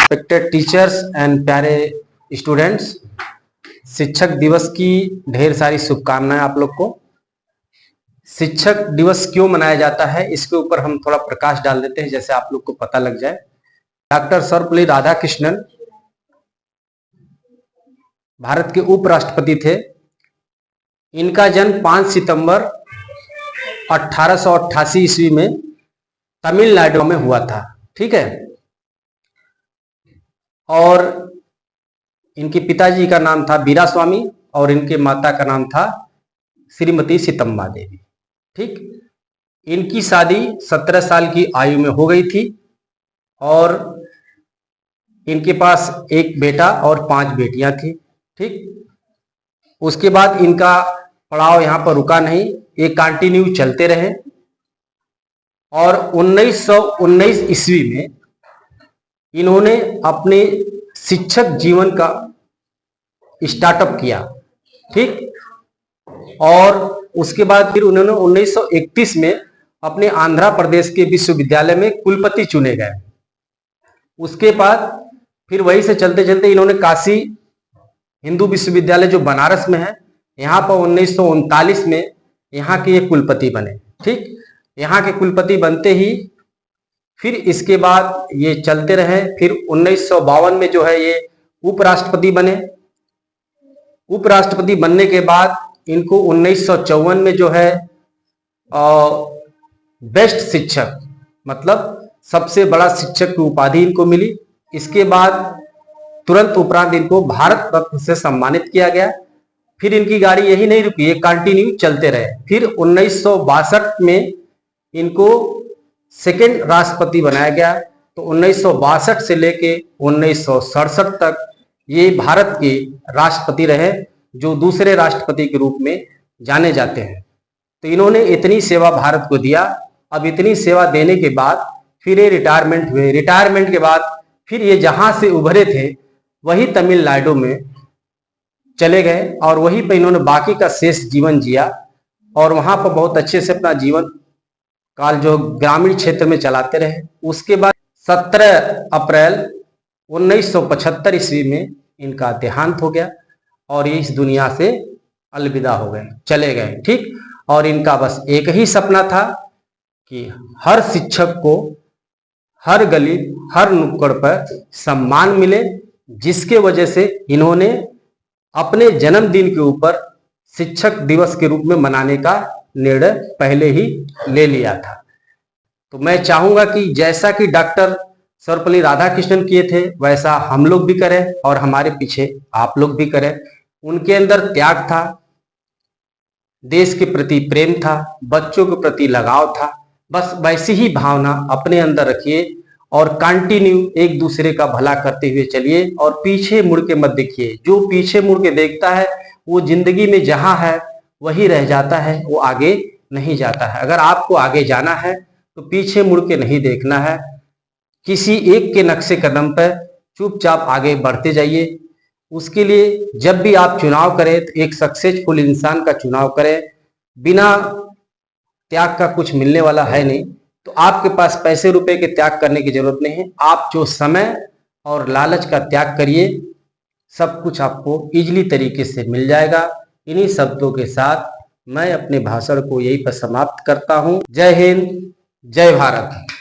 Respected teachers and प्यारे students, शिक्षक दिवस की ढेर सारी शुभकामनाएं आप लोग को। शिक्षक दिवस क्यों मनाया जाता है इसके ऊपर हम थोड़ा प्रकाश डाल देते हैं, जैसे आप लोग को पता लग जाए। डॉक्टर सर्वपल्ली राधाकृष्णन भारत के उपराष्ट्रपति थे। इनका जन्म 5 सितंबर 1888 ईस्वी में तमिलनाडु में हुआ था। ठीक है। और इनके पिताजी का नाम था वीरास्वामी और इनके माता का नाम था श्रीमती सीतम्मा देवी। ठीक। इनकी शादी 17 साल की आयु में हो गई थी और इनके पास एक बेटा और 5 बेटियां थी। ठीक। उसके बाद इनका पड़ाव यहां पर रुका नहीं, ये कंटिन्यू चलते रहे और 1919 ईस्वी में इन्होंने अपने शिक्षक जीवन का स्टार्टअप किया। ठीक। और उसके बाद फिर उन्होंने 1931 में अपने आंध्र प्रदेश के विश्वविद्यालय में कुलपति चुने गए। उसके बाद फिर वहीं से चलते चलते इन्होंने काशी हिंदू विश्वविद्यालय जो बनारस में है, यहाँ पर 1939 में यहाँ के ये कुलपति बने। ठीक। यहाँ के कुलपति बनते ही फिर इसके बाद ये चलते रहे। फिर 1952 में जो है ये उपराष्ट्रपति बने। उपराष्ट्रपति बनने के बाद इनको 1954 में जो है बेस्ट शिक्षक मतलब सबसे बड़ा शिक्षक की उपाधि इनको मिली। इसके बाद तुरंत उपरांत इनको भारत रत्न से सम्मानित किया गया। फिर इनकी गाड़ी यही नहीं रुकी, ये कंटिन्यू चलते रहे। फिर 1962 में इनको सेकेंड राष्ट्रपति बनाया गया। तो 1962 से लेके 1967 तक ये भारत के राष्ट्रपति रहे, जो दूसरे राष्ट्रपति के रूप में जाने जाते हैं। तो इन्होंने इतनी सेवा भारत को दिया। अब इतनी सेवा देने के बाद फिर ये रिटायरमेंट हुए। रिटायरमेंट के बाद फिर ये जहां से उभरे थे वही तमिलनाडु में चले गए और वहीं पर इन्होंने बाकी का शेष जीवन जिया और वहां पर बहुत अच्छे से अपना जीवन काल जो ग्रामीण क्षेत्र में चलाते रहे। उसके बाद 17 अप्रैल 1975 ईस्वी में इनका देहांत हो गया और ये इस दुनिया से अलविदा हो गए, चले गए। ठीक। और इनका बस एक ही सपना था कि हर शिक्षक को हर गली हर नुक्कड़ पर सम्मान मिले, जिसके वजह से इन्होंने अपने जन्मदिन के ऊपर शिक्षक दिवस के रूप में मनाने का निर्णय पहले ही ले लिया था। तो मैं चाहूंगा कि जैसा कि डॉक्टर सर्वपल्ली राधाकृष्णन किए थे वैसा हम लोग भी करें और हमारे पीछे आप लोग भी करें। उनके अंदर त्याग था, देश के प्रति प्रेम था, बच्चों के प्रति लगाव था। बस वैसी ही भावना अपने अंदर रखिए और कंटिन्यू एक दूसरे का भला करते हुए चलिए और पीछे मुड़ के मत देखिए। जो पीछे मुड़ के देखता है वो जिंदगी में जहां है वही रह जाता है, वो आगे नहीं जाता है। अगर आपको आगे जाना है तो पीछे मुड़ के नहीं देखना है। किसी एक के नक्शे कदम पर चुपचाप आगे बढ़ते जाइए। उसके लिए जब भी आप चुनाव करें तो एक सक्सेसफुल इंसान का चुनाव करें। बिना त्याग का कुछ मिलने वाला है नहीं। तो आपके पास पैसे रुपए के त्याग करने की जरूरत नहीं है। आप जो समय और लालच का त्याग करिए, सब कुछ आपको इजीली तरीके से मिल जाएगा। इन्हीं शब्दों के साथ मैं अपने भाषण को यहीं पर समाप्त करता हूं। जय हिंद, जय भारत।